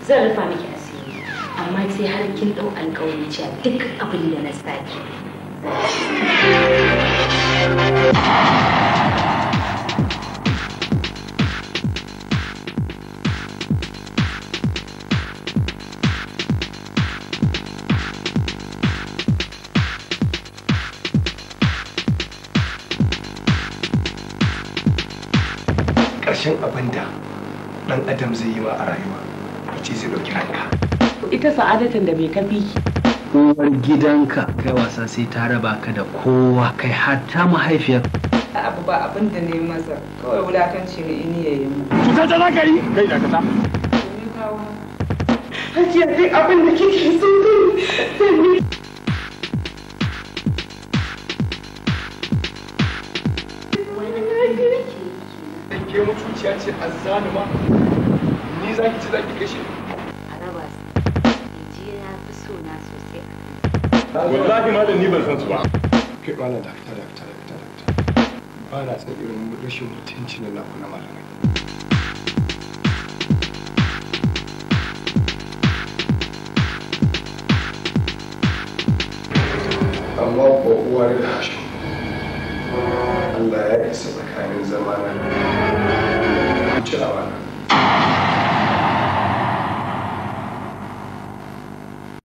Zan rufa miki asiri, amma sai har kin ɗau alƙawari cewa duk abin da na saki. Ƙarshen abin da ɗan adam zai yi ma a rayuwa ce zai ɗauki ranka. Ita sa'adatan da bai kafi ki. Uwar gidanka kai wasa sai ta raba ka da kowa kai hatta mahaifiyar. Abu ba abin da ne masa kawai wulakanci ne ini ya yi mu. Cuta ta za ka yi? Kai da kasa. Hajiya duk abin da kike so zan yi. Ke mutuciya ce azzalima ni za ki ci za ki kashe. A raba su, ji na fi so na sosai a kan. Wallahi malam ni ban san su ba. Kai malam dakta. Ba na san irin rashin mutunci na naku na malamai. Amma ko uwar da hashin Allah ya isa tsakanin zamana ci amana.